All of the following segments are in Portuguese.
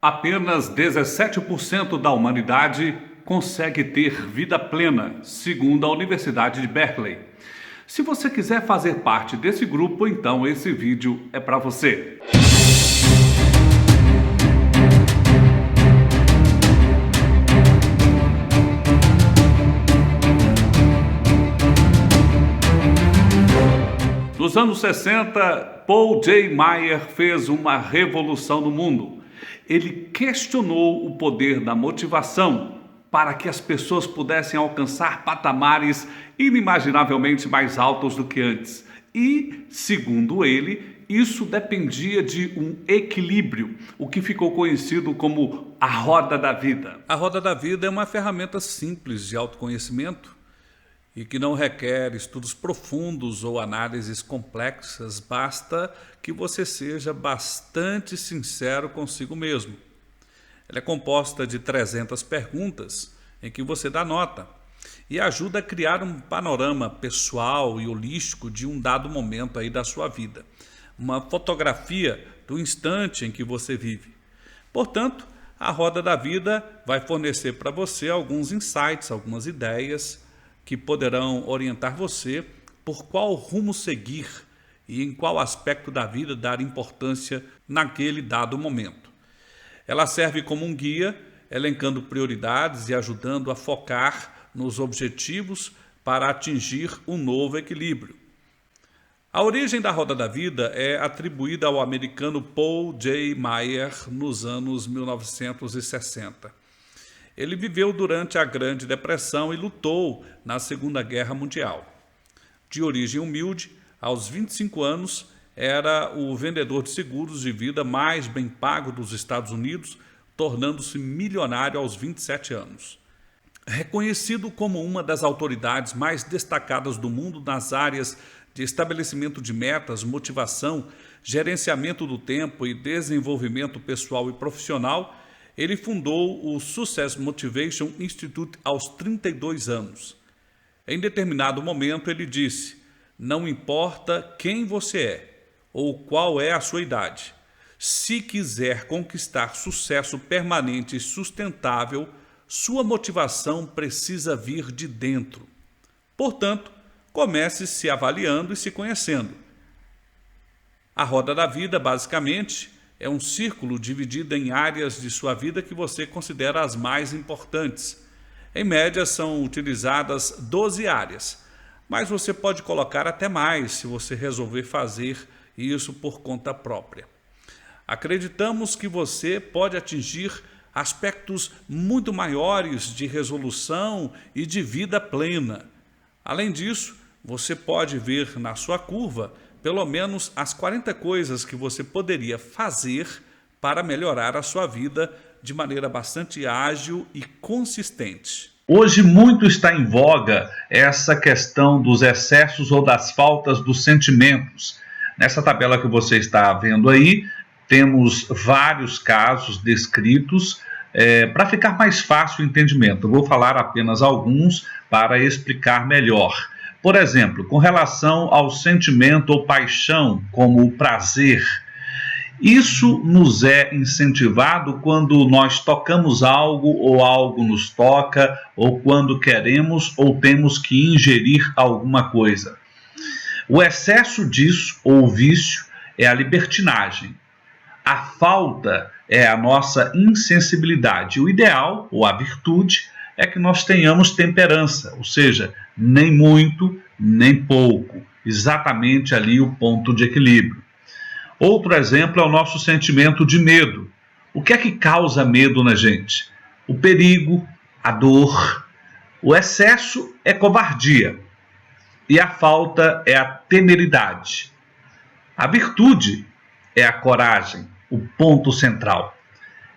Apenas 17% da humanidade consegue ter vida plena, segundo a Universidade de Berkeley. Se você quiser fazer parte desse grupo, então esse vídeo é para você. Nos anos 60, Paul J. Meyer fez uma revolução no mundo. Ele questionou o poder da motivação para que as pessoas pudessem alcançar patamares inimaginavelmente mais altos do que antes. E, segundo ele, isso dependia de um equilíbrio, o que ficou conhecido como a roda da vida. A roda da vida é uma ferramenta simples de autoconhecimento e que não requer estudos profundos ou análises complexas, basta que você seja bastante sincero consigo mesmo. Ela é composta de 300 perguntas em que você dá nota e ajuda a criar um panorama pessoal e holístico de um dado momento aí da sua vida, uma fotografia do instante em que você vive. Portanto, a roda da vida vai fornecer para você alguns insights, algumas ideias que poderão orientar você por qual rumo seguir e em qual aspecto da vida dar importância naquele dado momento. Ela serve como um guia, elencando prioridades e ajudando a focar nos objetivos para atingir um novo equilíbrio. A origem da roda da vida é atribuída ao americano Paul J. Meyer nos anos 1960. Ele viveu durante a Grande Depressão e lutou na Segunda Guerra Mundial. De origem humilde, aos 25 anos, era o vendedor de seguros de vida mais bem pago dos Estados Unidos, tornando-se milionário aos 27 anos. Reconhecido como uma das autoridades mais destacadas do mundo nas áreas de estabelecimento de metas, motivação, gerenciamento do tempo e desenvolvimento pessoal e profissional, ele fundou o Success Motivation Institute aos 32 anos. Em determinado momento ele disse: "Não importa quem você é ou qual é a sua idade, se quiser conquistar sucesso permanente e sustentável, sua motivação precisa vir de dentro. Portanto, comece se avaliando e se conhecendo." A roda da vida, basicamente, é um círculo dividido em áreas de sua vida que você considera as mais importantes. Em média, são utilizadas 12 áreas, mas você pode colocar até mais se você resolver fazer isso por conta própria. Acreditamos que você pode atingir aspectos muito maiores de resolução e de vida plena. Além disso, você pode ver na sua curva pelo menos as 40 coisas que você poderia fazer para melhorar a sua vida de maneira bastante ágil e consistente. Hoje muito está em voga essa questão dos excessos ou das faltas dos sentimentos. Nessa tabela que você está vendo aí, temos vários casos descritos para ficar mais fácil o entendimento. Eu vou falar apenas alguns para explicar melhor. Por exemplo, com relação ao sentimento ou paixão, como o prazer, isso nos é incentivado quando nós tocamos algo ou algo nos toca, ou quando queremos ou temos que ingerir alguma coisa. O excesso disso, ou vício, é a libertinagem. A falta é a nossa insensibilidade. O ideal, ou a virtude, é que nós tenhamos temperança, ou seja, nem muito, nem pouco, exatamente ali o ponto de equilíbrio. Outro exemplo é o nosso sentimento de medo. O que é que causa medo na gente? O perigo, a dor. O excesso é covardia e a falta é a temeridade. A virtude é a coragem, o ponto central.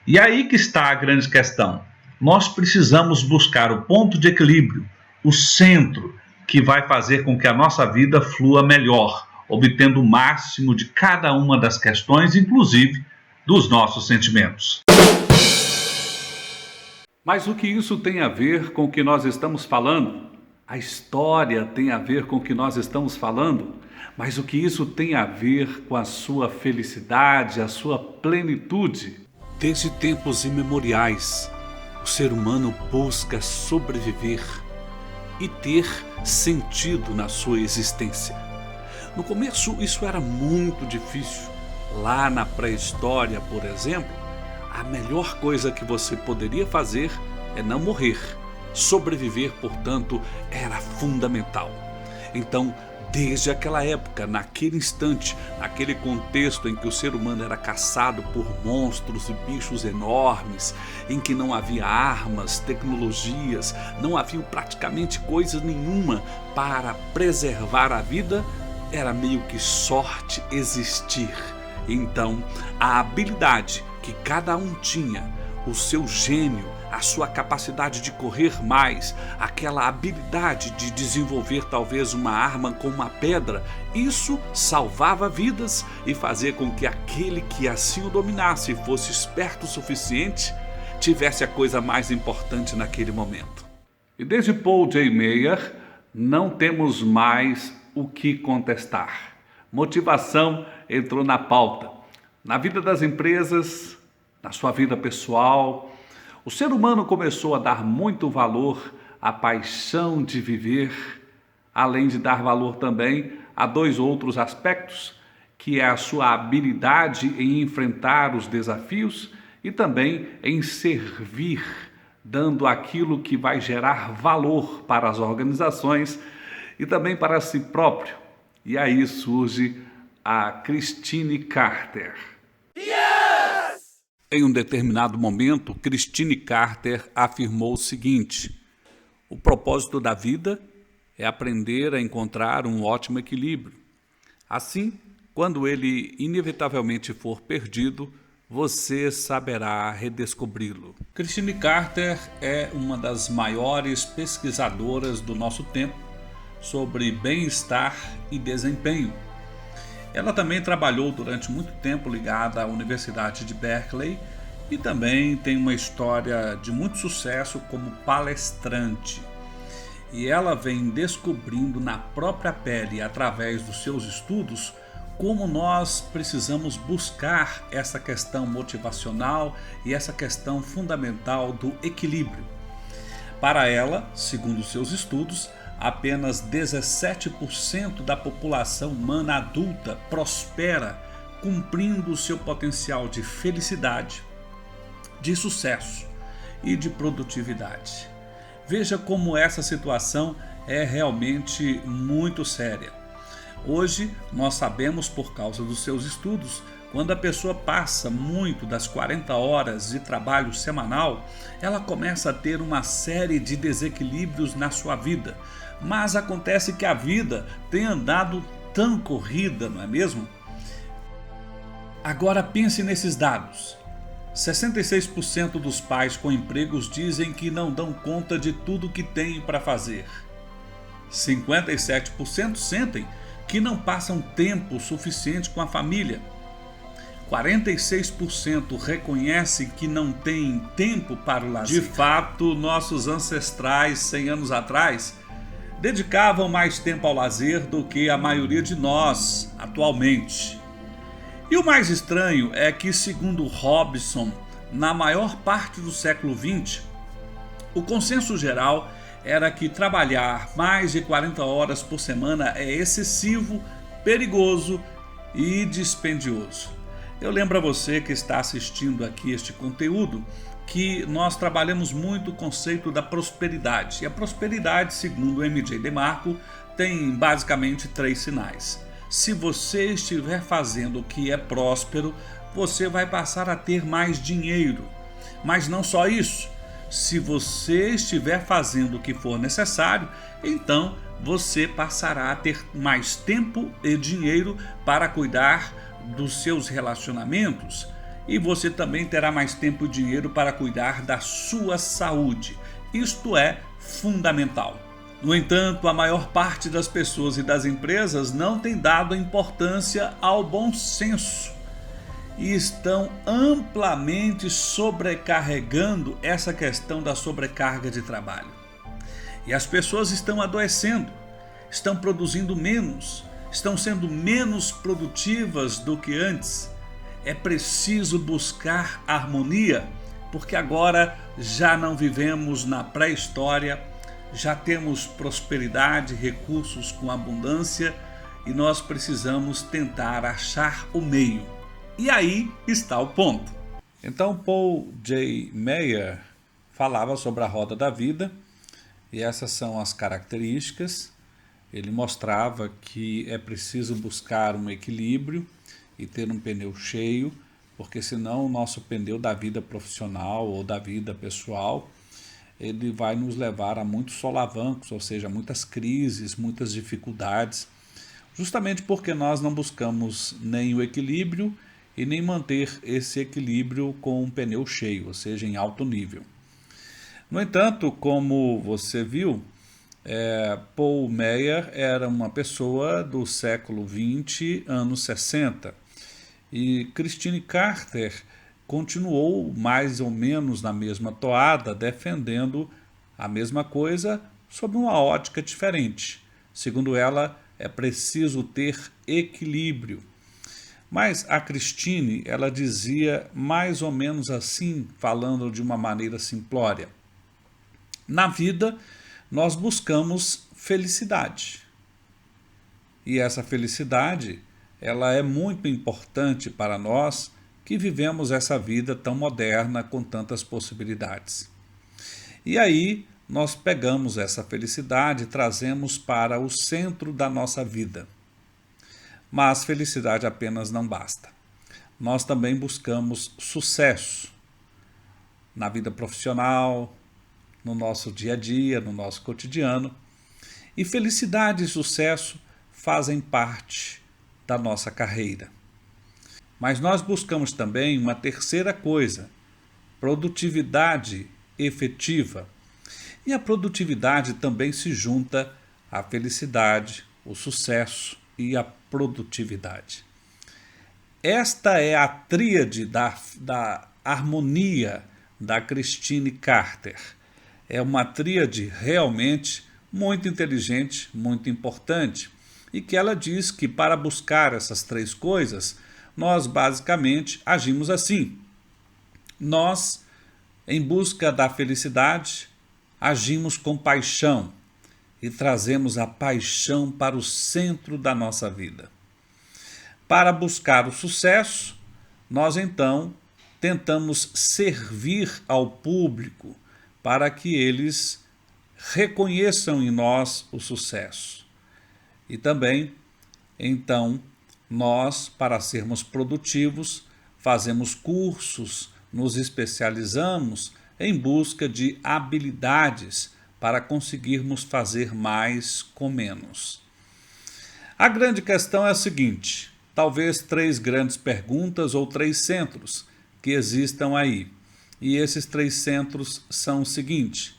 E aí que está a grande questão. Nós precisamos buscar o ponto de equilíbrio, o centro, que vai fazer com que a nossa vida flua melhor, obtendo o máximo de cada uma das questões, inclusive dos nossos sentimentos. Mas o que isso tem a ver com o que nós estamos falando? A história tem a ver com o que nós estamos falando? Mas o que isso tem a ver com a sua felicidade, a sua plenitude? Desde tempos imemoriais, o ser humano busca sobreviver e ter sentido na sua existência. No começo isso era muito difícil. Lá na pré-história, por exemplo, a melhor coisa que você poderia fazer é não morrer. Sobreviver, portanto, era fundamental. Então, desde aquela época, naquele instante, naquele contexto em que o ser humano era caçado por monstros e bichos enormes, em que não havia armas, tecnologias, não havia praticamente coisa nenhuma para preservar a vida, era meio que sorte existir. Então, a habilidade que cada um tinha, o seu gênio, a sua capacidade de correr mais, aquela habilidade de desenvolver talvez uma arma com uma pedra, isso salvava vidas e fazia com que aquele que assim o dominasse e fosse esperto o suficiente, tivesse a coisa mais importante naquele momento. E desde Paul J. Meyer, não temos mais o que contestar. Motivação entrou na pauta. Na vida das empresas, na sua vida pessoal, o ser humano começou a dar muito valor à paixão de viver, além de dar valor também a dois outros aspectos, que é a sua habilidade em enfrentar os desafios e também em servir, dando aquilo que vai gerar valor para as organizações e também para si próprio. E aí surge a Christine Carter. Em um determinado momento, Christine Carter afirmou o seguinte: o propósito da vida é aprender a encontrar um ótimo equilíbrio. Assim, quando ele inevitavelmente for perdido, você saberá redescobri-lo. Christine Carter é uma das maiores pesquisadoras do nosso tempo sobre bem-estar e desempenho. Ela também trabalhou durante muito tempo ligada à Universidade de Berkeley e também tem uma história de muito sucesso como palestrante. E ela vem descobrindo na própria pele, através dos seus estudos, como nós precisamos buscar essa questão motivacional e essa questão fundamental do equilíbrio. Para ela, segundo seus estudos, apenas 17% da população humana adulta prospera cumprindo o seu potencial de felicidade, de sucesso e de produtividade. Veja como essa situação é realmente muito séria. Hoje nós sabemos, por causa dos seus estudos, quando a pessoa passa muito das 40 horas de trabalho semanal, ela começa a ter uma série de desequilíbrios na sua vida. Mas acontece que a vida tem andado tão corrida, não é mesmo? Agora pense nesses dados. 66% dos pais com empregos dizem que não dão conta de tudo que têm para fazer. 57% sentem que não passam tempo suficiente com a família. 46% reconhecem que não têm tempo para o lazer. De fato, nossos ancestrais, 100 anos atrás, dedicavam mais tempo ao lazer do que a maioria de nós atualmente. E o mais estranho é que, segundo Robson, na maior parte do século XX, o consenso geral era que trabalhar mais de 40 horas por semana é excessivo, perigoso e dispendioso. Eu lembro a você que está assistindo aqui este conteúdo que nós trabalhamos muito o conceito da prosperidade. E a prosperidade, segundo o M.J. DeMarco, tem basicamente 3 sinais. Se você estiver fazendo o que é próspero, você vai passar a ter mais dinheiro. Mas não só isso. Se você estiver fazendo o que for necessário, então você passará a ter mais tempo e dinheiro para cuidar dos seus relacionamentos, e você também terá mais tempo e dinheiro para cuidar da sua saúde. Isto é fundamental. No entanto, a maior parte das pessoas e das empresas não tem dado importância ao bom senso e estão amplamente sobrecarregando essa questão da sobrecarga de trabalho. E as pessoas estão adoecendo, estão produzindo menos, estão sendo menos produtivas do que antes. é preciso buscar harmonia, porque agora já não vivemos na pré-história, já temos prosperidade, recursos com abundância e nós precisamos tentar achar o meio. E aí está o ponto. Então Paul J. Meyer falava sobre a roda da vida e essas são as características. Ele mostrava que é preciso buscar um equilíbrio e ter um pneu cheio, porque senão o nosso pneu da vida profissional ou da vida pessoal, ele vai nos levar a muitos solavancos, ou seja, muitas crises, muitas dificuldades, justamente porque nós não buscamos nem o equilíbrio e nem manter esse equilíbrio com um pneu cheio, ou seja, em alto nível. No entanto, como você viu, Paul Meyer era uma pessoa do século XX, anos 60, e Christine Carter continuou mais ou menos na mesma toada, defendendo a mesma coisa sob uma ótica diferente. Segundo ela, é preciso ter equilíbrio. Mas a Christine, ela dizia mais ou menos assim, falando de uma maneira simplória: na vida, nós buscamos felicidade. E essa felicidade, ela é muito importante para nós que vivemos essa vida tão moderna com tantas possibilidades. E aí nós pegamos essa felicidade e trazemos para o centro da nossa vida. Mas felicidade apenas não basta. Nós também buscamos sucesso na vida profissional, no nosso dia a dia, no nosso cotidiano. E felicidade e sucesso fazem parte da nossa carreira. Mas nós buscamos também uma terceira coisa: produtividade efetiva. E a produtividade também se junta à felicidade, o sucesso e a produtividade. Esta é a tríade da harmonia da Christine Carter. É uma tríade realmente muito inteligente, muito importante, e que ela diz que para buscar essas três coisas, nós basicamente agimos assim. Nós, em busca da felicidade, agimos com paixão e trazemos a paixão para o centro da nossa vida. Para buscar o sucesso, nós então tentamos servir ao público para que eles reconheçam em nós o sucesso. E também, então, nós, para sermos produtivos, fazemos cursos, nos especializamos em busca de habilidades para conseguirmos fazer mais com menos. A grande questão é a seguinte: talvez três grandes perguntas ou três centros que existam aí. E esses três centros são o seguinte: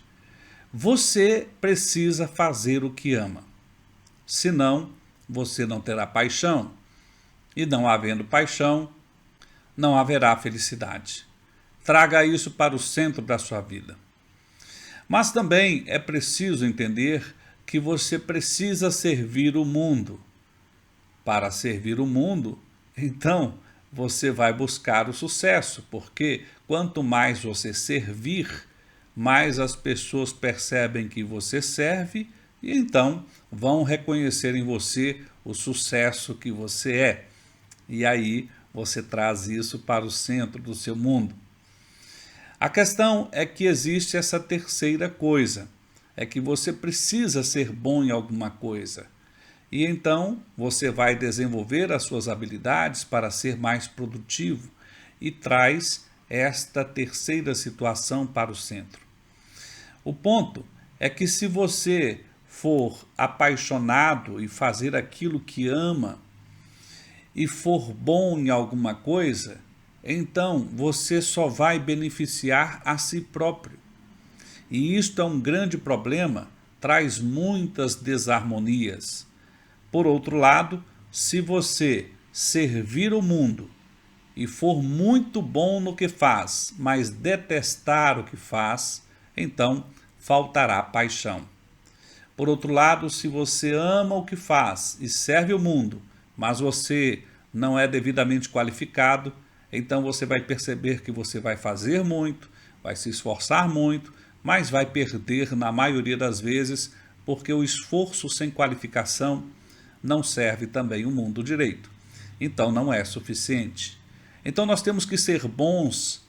você precisa fazer o que ama. Senão, você não terá paixão. E não havendo paixão, não haverá felicidade. Traga isso para o centro da sua vida. Mas também é preciso entender que você precisa servir o mundo. Para servir o mundo, então, você vai buscar o sucesso, porque quanto mais você servir, mais as pessoas percebem que você serve e então vão reconhecer em você o sucesso que você é. E aí você traz isso para o centro do seu mundo. A questão é que existe essa terceira coisa, é que você precisa ser bom em alguma coisa. E então você vai desenvolver as suas habilidades para ser mais produtivo e traz esta terceira situação para o centro. O ponto é que se você for apaixonado e fazer aquilo que ama e for bom em alguma coisa, então você só vai beneficiar a si próprio. E isto é um grande problema, traz muitas desarmonias. Por outro lado, se você servir o mundo e for muito bom no que faz, mas detestar o que faz, então faltará paixão. Por outro lado, se você ama o que faz e serve o mundo, mas você não é devidamente qualificado, Então você vai perceber que você vai fazer muito, vai se esforçar muito, mas vai perder na maioria das vezes, porque o esforço sem qualificação não serve também o mundo direito. Então não é suficiente. Então nós temos que ser bons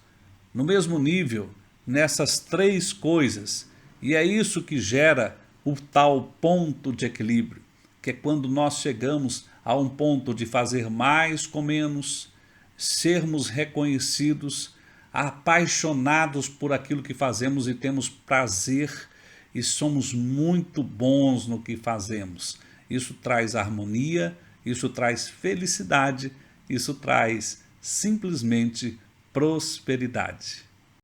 no mesmo nível nessas três coisas. E é isso que gera o tal ponto de equilíbrio, que é quando nós chegamos a um ponto de fazer mais com menos, sermos reconhecidos, apaixonados por aquilo que fazemos e temos prazer e somos muito bons no que fazemos. Isso traz harmonia, isso traz felicidade, isso traz simplesmente prosperidade.